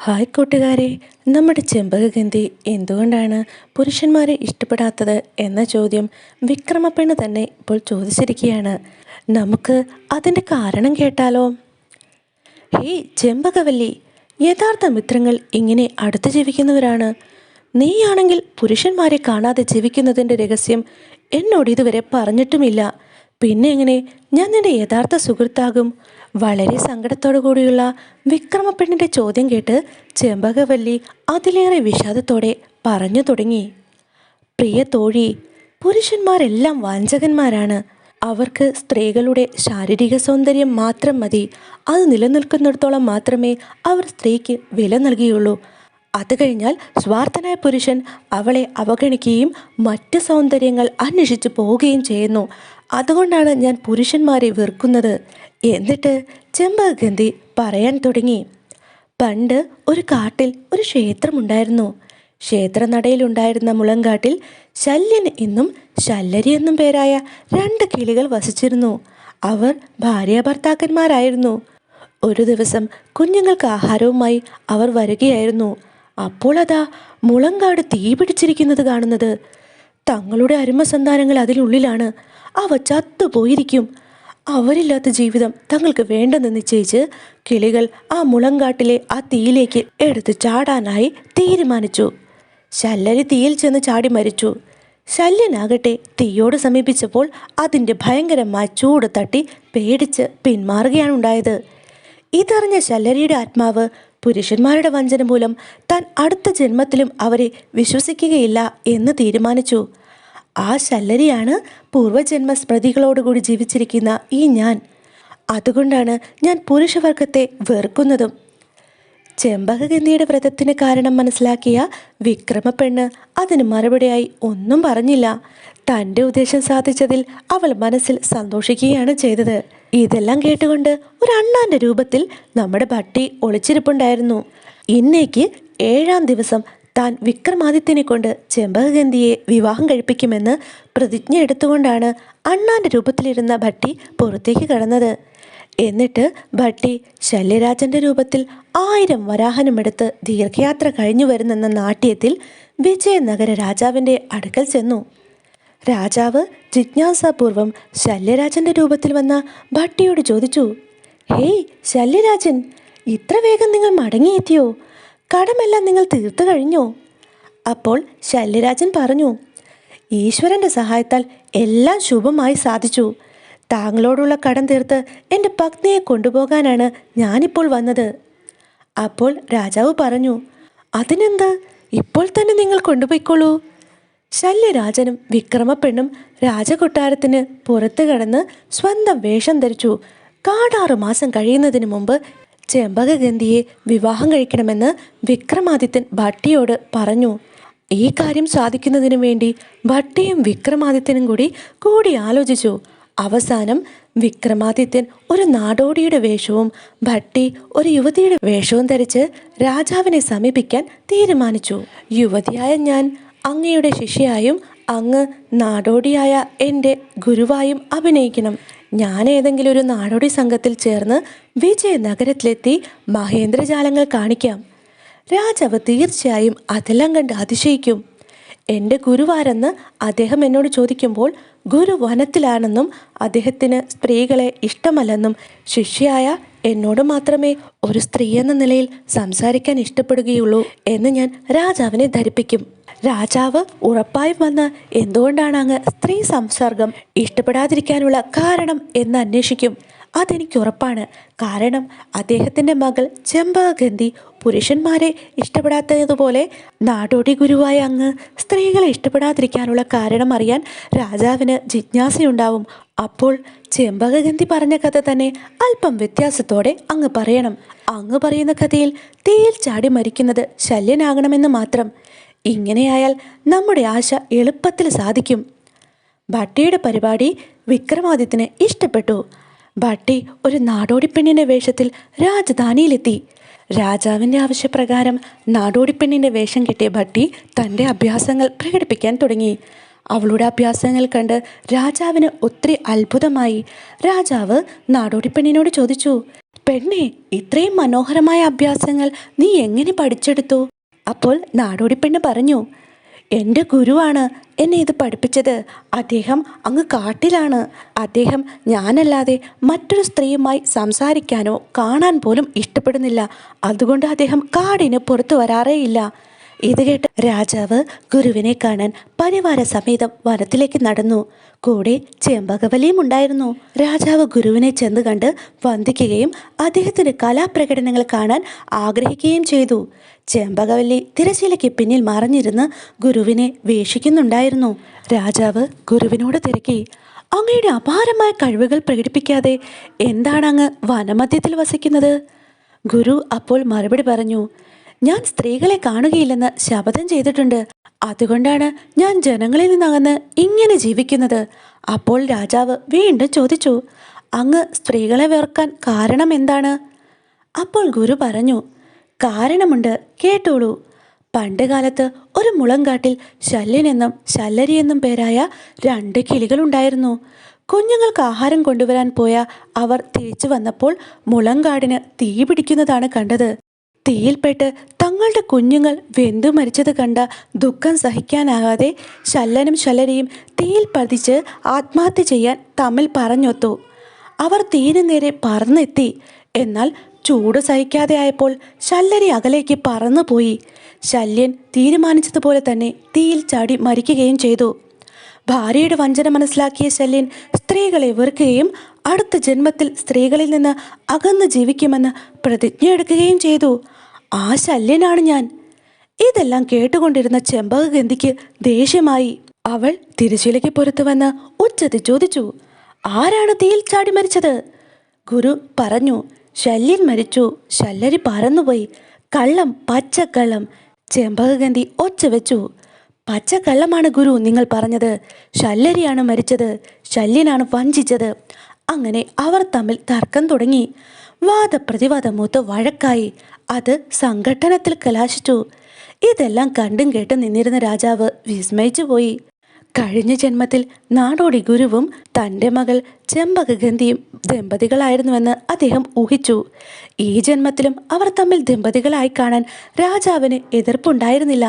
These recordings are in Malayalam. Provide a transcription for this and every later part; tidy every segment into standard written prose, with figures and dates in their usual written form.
ഹായ് കൂട്ടുകാരെ, നമ്മുടെ ചെമ്പകഗന്ധി എന്തുകൊണ്ടാണ് പുരുഷന്മാരെ ഇഷ്ടപ്പെടാത്തത് എന്ന ചോദ്യം വിക്രമപ്പെണ്ണ് തന്നെ ഇപ്പോൾ ചോദിച്ചിരിക്കുകയാണ്. നമുക്ക് അതിൻ്റെ കാരണം കേട്ടാലോ? ഹേയ് ചെമ്പകവല്ലി, യഥാർത്ഥ മിത്രങ്ങൾ ഇങ്ങനെ അടുത്ത് ജീവിക്കുന്നവരാണ്. നീയാണെങ്കിൽ പുരുഷന്മാരെ കാണാതെ ജീവിക്കുന്നതിൻ്റെ രഹസ്യം എന്നോട് ഇതുവരെ പറഞ്ഞിട്ടുമില്ല. പിന്നെ എങ്ങനെ ഞാൻ നിന്റെ യഥാർത്ഥ സുഹൃത്താകും? വളരെ സങ്കടത്തോടു കൂടിയുള്ള വിക്രമപ്പെണ്ണിൻ്റെ ചോദ്യം കേട്ട് ചെമ്പകവല്ലി അതിലേറെ വിഷാദത്തോടെ പറഞ്ഞു തുടങ്ങി. പ്രിയ തോഴി, പുരുഷന്മാരെല്ലാം വാഞ്ചകന്മാരാണ്. അവർക്ക് സ്ത്രീകളുടെ ശാരീരിക സൗന്ദര്യം മാത്രം മതി. അത് നിലനിൽക്കുന്നിടത്തോളം മാത്രമേ അവർ സ്ത്രീക്ക് വില നൽകിയുള്ളൂ. അത് കഴിഞ്ഞാൽ സ്വാർത്ഥനായ പുരുഷൻ അവളെ അവഗണിക്കുകയും മറ്റ് സൗന്ദര്യങ്ങൾ അന്വേഷിച്ചു പോവുകയും ചെയ്യുന്നു. അതുകൊണ്ടാണ് ഞാൻ പുരുഷന്മാരെ വെറുക്കുന്നത്. എന്നിട്ട് ചെമ്പകഗന്ധി പറയാൻ തുടങ്ങി. പണ്ട് ഒരു കാട്ടിൽ ഒരു ക്ഷേത്രമുണ്ടായിരുന്നു. ക്ഷേത്രനടയിലുണ്ടായിരുന്ന മുളങ്കാട്ടിൽ ശല്യൻ എന്നും ശല്ലരി എന്നും പേരായ 2 കിളികൾ വസിച്ചിരുന്നു. അവർ ഭാര്യാഭർത്താക്കന്മാരായിരുന്നു. ഒരു ദിവസം കുഞ്ഞുങ്ങൾക്ക് ആഹാരവുമായി അവർ വരികയായിരുന്നു. അപ്പോൾ അതാ മുളങ്കാട് തീ പിടിച്ചിരിക്കുന്നത് കാണുന്നത്. തങ്ങളുടെ അരുമ സന്താനങ്ങൾ അതിനുള്ളിലാണ്. അവ ചത്തുപോയിരിക്കും. അവരില്ലാത്ത ജീവിതം തങ്ങൾക്ക് വേണ്ടെന്ന് നിശ്ചയിച്ച് കിളികൾ ആ മുളങ്കാട്ടിലെ ആ തീയിലേക്ക് എടുത്ത് ചാടാനായി തീരുമാനിച്ചു. ശല്ലരി തീയിൽ ചെന്ന് ചാടി മരിച്ചു. ശല്യനാകട്ടെ തീയോട് സമീപിച്ചപ്പോൾ അതിൻ്റെ ഭയങ്കരമായ ചൂട് തട്ടി പേടിച്ച് പിന്മാറുകയാണ് ഉണ്ടായത്. ഇതറിഞ്ഞ ശല്ലരിയുടെ ആത്മാവ് പുരുഷന്മാരുടെ വഞ്ചന മൂലം താൻ അടുത്ത ജന്മത്തിലും അവരെ വിശ്വസിക്കുകയില്ല എന്ന് തീരുമാനിച്ചു. ആ ശല്ലരിയാണ് പൂർവജന്മ സ്മൃതികളോടുകൂടി ജീവിച്ചിരിക്കുന്ന ഈ ഞാൻ. അതുകൊണ്ടാണ് ഞാൻ പുരുഷവർഗത്തെ വെറുക്കുന്നതും. ചെമ്പകഗന്ധിയുടെ വ്രതത്തിന് കാരണം മനസ്സിലാക്കിയ വിക്രമപ്പെണ്ണ് അതിന് മറുപടിയായി ഒന്നും പറഞ്ഞില്ല. തൻ്റെ ഉദ്ദേശം സാധിച്ചതിൽ അവൾ മനസ്സിൽ സന്തോഷിക്കുകയാണ് ചെയ്തത്. ഇതെല്ലാം കേട്ടുകൊണ്ട് ഒരു അണ്ണാന്റെ രൂപത്തിൽ നമ്മുടെ ഭട്ടി ഒളിച്ചിരിപ്പുണ്ടായിരുന്നു. ഇന്നേക്ക് 7-ാം ദിവസം താൻ വിക്രമാദിത്യനെ കൊണ്ട് ചെമ്പകഗന്ധിയെ വിവാഹം കഴിപ്പിക്കുമെന്ന് പ്രതിജ്ഞ എടുത്തുകൊണ്ടാണ് അണ്ണാന്റെ രൂപത്തിലിരുന്ന ഭട്ടി പുറത്തേക്ക് കടന്നത്. എന്നിട്ട് ഭട്ടി ശല്യരാജന്റെ രൂപത്തിൽ 1000 വരാഹനമെടുത്ത് ദീർഘയാത്ര കഴിഞ്ഞു വരുന്നെന്ന നാട്യത്തിൽ വിജയനഗര രാജാവിൻ്റെ അടുക്കൽ ചെന്നു. രാജാവ് ജിജ്ഞാസാപൂർവം ശല്യരാജന്റെ രൂപത്തിൽ വന്ന ഭട്ടിയോട് ചോദിച്ചു, ഹേയ് ശല്യരാജൻ, ഇത്ര വേഗം നിങ്ങൾ മടങ്ങിയെത്തിയോ? കടമെല്ലാം നിങ്ങൾ തീർത്തു കഴിഞ്ഞോ? അപ്പോൾ ശല്യരാജൻ പറഞ്ഞു, ഈശ്വരൻ്റെ സഹായത്താൽ എല്ലാം ശുഭമായി സാധിച്ചു. താങ്കളോടുള്ള കടം തീർത്ത് എൻ്റെ പത്നിയെ കൊണ്ടുപോകാനാണ് ഞാനിപ്പോൾ വന്നത്. അപ്പോൾ രാജാവ് പറഞ്ഞു, അതിനെന്ത്, ഇപ്പോൾ തന്നെ നിങ്ങൾ കൊണ്ടുപോയിക്കോളൂ. ശല്യരാജനും വിക്രമപ്പെണ്ണും രാജകൊട്ടാരത്തിന് പുറത്തു കടന്ന് സ്വന്തം വേഷം ധരിച്ചു. 6 മാസം കഴിയുന്നതിന് മുമ്പ് ചെമ്പകഗന്ധിയെ വിവാഹം കഴിക്കണമെന്ന് വിക്രമാദിത്യൻ ഭട്ടിയോട് പറഞ്ഞു. ഈ കാര്യം സാധിക്കുന്നതിനു വേണ്ടി ഭട്ടിയും വിക്രമാദിത്യനും കൂടി ആലോചിച്ചു. അവസാനം വിക്രമാദിത്യൻ ഒരു നാടോടിയുടെ വേഷവും ഭട്ടി ഒരു യുവതിയുടെ വേഷവും ധരിച്ച് രാജാവിനെ സമീപിക്കാൻ തീരുമാനിച്ചു. യുവതിയായ ഞാൻ അങ്ങയുടെ ശിഷ്യയായും അങ്ങ് നാടോടിയായ എൻ്റെ ഗുരുവായും അഭിനയിക്കണം. ഞാൻ ഏതെങ്കിലും ഒരു നാടോടി സംഘത്തിൽ ചേർന്ന് വിജയനഗരത്തിലെത്തി മഹേന്ദ്രജാലങ്ങൾ കാണിക്കാം. രാജാവ് തീർച്ചയായും അതെല്ലാം കണ്ട് അതിശയിക്കും. എൻ്റെ ഗുരുവാരെന്ന് അദ്ദേഹം എന്നോട് ചോദിക്കുമ്പോൾ ഗുരു വനത്തിലാണെന്നും അദ്ദേഹത്തിന് സ്ത്രീകളെ ഇഷ്ടമല്ലെന്നും ശിഷ്യയായ എന്നോട് മാത്രമേ ഒരു സ്ത്രീ എന്ന നിലയിൽ സംസാരിക്കാൻ ഇഷ്ടപ്പെടുകയുള്ളൂ എന്ന് ഞാൻ രാജാവിനെ ധരിപ്പിക്കും. രാജാവ് ഉറപ്പായും വന്ന് എന്തുകൊണ്ടാണ് അങ്ങ് സ്ത്രീ സംസർഗം ഇഷ്ടപ്പെടാതിരിക്കാനുള്ള കാരണം എന്ന് അന്വേഷിക്കും. അതെനിക്ക് ഉറപ്പാണ്. കാരണം അദ്ദേഹത്തിൻ്റെ മകൾ ചെമ്പകഗന്ധി പുരുഷന്മാരെ ഇഷ്ടപ്പെടാത്തതുപോലെ നാടോടി ഗുരുവായ അങ്ങ് സ്ത്രീകളെ ഇഷ്ടപ്പെടാതിരിക്കാനുള്ള കാരണം അറിയാൻ രാജാവിന് ജിജ്ഞാസയുണ്ടാവും. അപ്പോൾ ചെമ്പകഗന്ധി പറഞ്ഞ കഥ തന്നെ അല്പം വ്യത്യാസത്തോടെ അങ്ങ് പറയണം. അങ്ങ് പറയുന്ന കഥയിൽ തീയിൽ ചാടി മരിക്കുന്നത് ശല്യനാകണമെന്ന് മാത്രം. ഇങ്ങനെയായാൽ നമ്മുടെ ആശ എളുപ്പത്തിൽ സാധിക്കും. ഭട്ടിയുടെ പരിപാടി വിക്രമാദിത്യന് ഇഷ്ടപ്പെട്ടു. ഭട്ടി ഒരു നാടോടിപ്പെണ്ണിൻ്റെ വേഷത്തിൽ രാജധാനിയിലെത്തി. രാജാവിൻ്റെ ആവശ്യപ്രകാരം നാടോടിപ്പെണ്ണിൻ്റെ വേഷം കിട്ടിയ ഭട്ടി തൻ്റെ അഭ്യാസങ്ങൾ പ്രകടിപ്പിക്കാൻ തുടങ്ങി. അവളുടെ അഭ്യാസങ്ങൾ കണ്ട് രാജാവിന് ഒത്തിരി അത്ഭുതമായി. രാജാവ് നാടോടിപ്പെണ്ണിനോട് ചോദിച്ചു, പെണ്ണെ, ഇത്രയും മനോഹരമായ അഭ്യാസങ്ങൾ നീ എങ്ങനെ പഠിച്ചെടുത്തു? അപ്പോൾ നാടോടിപ്പെണ്ണ് പറഞ്ഞു, എൻ്റെ ഗുരുവാണ് എന്നെ ഇത് പഠിപ്പിച്ചത്. അദ്ദേഹം അങ്ങ് കാട്ടിലാണ്. അദ്ദേഹം ഞാനല്ലാതെ മറ്റൊരു സ്ത്രീയുമായി സംസാരിക്കാനോ കാണാൻ പോലും ഇഷ്ടപ്പെടുന്നില്ല. അതുകൊണ്ട് അദ്ദേഹം കാടിന് പുറത്തു വരാറേയില്ല. ഇത് കേട്ട് രാജാവ് ഗുരുവിനെ കാണാൻ പരിവാര സമേതം വനത്തിലേക്ക് നടന്നു. കൂടെ ചെമ്പകവലിയും ഉണ്ടായിരുന്നു. രാജാവ് ഗുരുവിനെ ചെന്ന് കണ്ട് വന്ദിക്കുകയും അദ്ദേഹത്തിൻ്റെ കലാപ്രകടനങ്ങൾ കാണാൻ ആഗ്രഹിക്കുകയും ചെയ്തു. ചെമ്പകവല്ലി തിരശ്ശീലയ്ക്ക് പിന്നിൽ മറഞ്ഞിരുന്ന് ഗുരുവിനെ വീക്ഷിക്കുന്നുണ്ടായിരുന്നു. രാജാവ് ഗുരുവിനോട് തിരക്കി, അങ്ങയുടെ അപാരമായ കഴിവുകൾ പ്രകടിപ്പിക്കാതെ എന്താണ് അങ്ങ് വനമധ്യത്തിൽ വസിക്കുന്നത്? ഗുരു അപ്പോൾ മറുപടി പറഞ്ഞു, ഞാൻ സ്ത്രീകളെ കാണുകയില്ലെന്ന് ശപഥം ചെയ്തിട്ടുണ്ട്. അതുകൊണ്ടാണ് ഞാൻ ജനങ്ങളിൽ നിന്നകന്ന് ഇങ്ങനെ ജീവിക്കുന്നത്. അപ്പോൾ രാജാവ് വീണ്ടും ചോദിച്ചു, അങ്ങ് സ്ത്രീകളെ വെറുക്കാൻ കാരണം എന്താണ്? അപ്പോൾ ഗുരു പറഞ്ഞു, കാരണമുണ്ട്, കേട്ടോളൂ. പണ്ട് കാലത്ത് ഒരു മുളങ്കാട്ടിൽ ശല്യനെന്നും ശല്ലരിയെന്നും പേരായ 2 കിളികളുണ്ടായിരുന്നു. കുഞ്ഞുങ്ങൾക്ക് ആഹാരം കൊണ്ടുവരാൻ പോയ അവർ തിരിച്ചു വന്നപ്പോൾ മുളങ്കാടിന് തീ പിടിക്കുന്നതാണ് കണ്ടത്. തീയിൽപ്പെട്ട് തങ്ങളുടെ കുഞ്ഞുങ്ങൾ വെന്തു മരിച്ചത് കണ്ട ദുഃഖം സഹിക്കാനാകാതെ ശല്ലനും ശല്ലരിയും തീയിൽ പതിച്ച് ആത്മഹത്യ ചെയ്യാൻ തമ്മിൽ പറഞ്ഞൊത്തു. അവർ തീയിന് നേരെ പറന്നെത്തി. എന്നാൽ ചൂട് സഹിക്കാതെ ആയപ്പോൾ ശല്ലരി അകലേക്ക് പറന്നുപോയി. ശല്യൻ തീരുമാനിച്ചതുപോലെ തന്നെ തീയിൽ ചാടി മരിക്കുകയും ചെയ്തു. ഭാര്യയുടെ വഞ്ചന മനസ്സിലാക്കിയ ശല്യൻ സ്ത്രീകളെ വെറുക്കുകയും അടുത്ത ജന്മത്തിൽ സ്ത്രീകളിൽ നിന്ന് അകന്ന് ജീവിക്കുമെന്ന് പ്രതിജ്ഞയെടുക്കുകയും ചെയ്തു. ആ ശല്യനാണ് ഞാൻ. ഇതെല്ലാം കേട്ടുകൊണ്ടിരുന്ന ചെമ്പകഗന്ധിക്ക് ദേഷ്യമായി. അവൾ തിരശ്ശീലയ്ക്ക് പുറത്തു വന്ന് ഉച്ചത്തിൽ ചോദിച്ചു, ആരാണ് തീയിൽ ചാടി മരിച്ചത്? ഗുരു പറഞ്ഞു, ശല്യൻ മരിച്ചു, ശല്ലരി പറന്നുപോയി. കള്ളം, പച്ചക്കള്ളം. ചെമ്പകഗന്ധി ഒച്ച വെച്ചു, പച്ചക്കള്ളമാണ് ഗുരു നിങ്ങൾ പറഞ്ഞത്. ശല്ലരിയാണ് മരിച്ചത്. ശല്യനാണ് വഞ്ചിച്ചത്. അങ്ങനെ അവർ തമ്മിൽ തർക്കം തുടങ്ങി. വാദപ്രതിവാദം മൂത്ത് വഴക്കായി. അത് സംഘട്ടനത്തിൽ കലാശിച്ചു. ഇതെല്ലാം കണ്ടും കേട്ടും നിന്നിരുന്ന രാജാവ് വിസ്മയിച്ചു പോയി. കഴിഞ്ഞ ജന്മത്തിൽ നാടോടി ഗുരുവും തൻ്റെ മകൾ ചെമ്പകഗന്ധിയും ദമ്പതികളായിരുന്നുവെന്ന് അദ്ദേഹം ഊഹിച്ചു. ഈ ജന്മത്തിലും അവർ തമ്മിൽ ദമ്പതികളായി കാണാൻ രാജാവിന് എതിർപ്പുണ്ടായിരുന്നില്ല.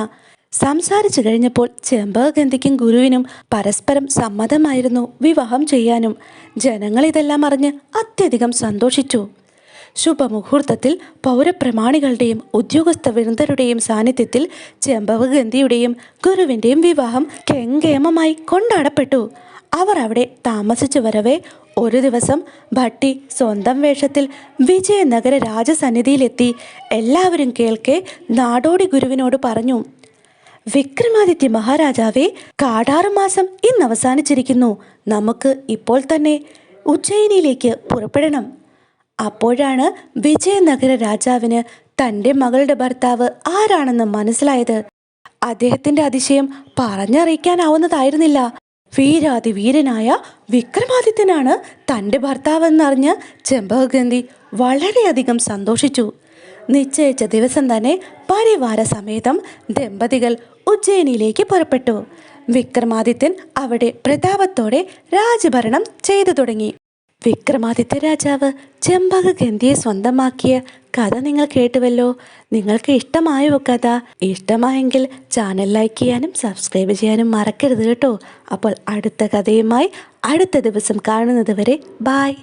സംസാരിച്ചു കഴിഞ്ഞപ്പോൾ ചെമ്പകഗന്ധിക്കും ഗുരുവിനും പരസ്പരം സമ്മതമായിരുന്നു വിവാഹം ചെയ്യാനും. ജനങ്ങൾ ഇതെല്ലാം അറിഞ്ഞ് അത്യധികം സന്തോഷിച്ചു. ശുഭമുഹൂർത്തത്തിൽ പൗരപ്രമാണികളുടെയും ഉദ്യോഗസ്ഥ വൃന്ദരുടെയും സാന്നിധ്യത്തിൽ ചെമ്പകഗന്ധിയുടെയും ഗുരുവിൻ്റെയും വിവാഹം കെങ്കേമമായി കൊണ്ടാടപ്പെട്ടു. അവർ അവിടെ താമസിച്ചു വരവേ ഒരു ദിവസം ഭട്ടി സ്വന്തം വേഷത്തിൽ വിജയനഗര രാജസന്നിധിയിലെത്തി. എല്ലാവരും കേൾക്കെ നാടോടി ഗുരുവിനോട് പറഞ്ഞു, വിക്രമാദിത്യ മഹാരാജാവേ, കാടാറുമാസം ഇന്ന് അവസാനിച്ചിരിക്കുന്നു. നമുക്ക് ഇപ്പോൾ തന്നെ ഉജ്ജയിനിയിലേക്ക് പുറപ്പെടണം. അപ്പോഴാണ് വിജയനഗര രാജാവിന് തൻ്റെ മകളുടെ ഭർത്താവ് ആരാണെന്ന് മനസ്സിലായത്. അദ്ദേഹത്തിൻ്റെ അതിശയം പറഞ്ഞറിയിക്കാനാവുന്നതായിരുന്നില്ല. വീരാതിവീരനായ വിക്രമാദിത്യനാണ് തൻ്റെ ഭർത്താവെന്നറിഞ്ഞ് ചെമ്പകഗന്ധി വളരെയധികം സന്തോഷിച്ചു. നിശ്ചയിച്ച ദിവസം തന്നെ പരിവാര സമേതം ദമ്പതികൾ ഉജ്ജയിനിയിലേക്ക് പുറപ്പെട്ടു. വിക്രമാദിത്യൻ അവിടെ പ്രതാപത്തോടെ രാജഭരണം ചെയ്തു തുടങ്ങി. വിക്രമാദിത്യ രാജാവ് ചെമ്പകഗന്ധിയെ സ്വന്തമാക്കിയ കഥ നിങ്ങൾ കേട്ടുവല്ലോ. നിങ്ങൾക്ക് ഇഷ്ടമായോ കഥ? ഇഷ്ടമായെങ്കിൽ ചാനൽ ലൈക്ക് ചെയ്യാനും സബ്സ്ക്രൈബ് ചെയ്യാനും മറക്കരുത് കേട്ടോ. അപ്പോൾ അടുത്ത കഥയുമായി അടുത്ത ദിവസം കാണുന്നത് വരെ ബായ്.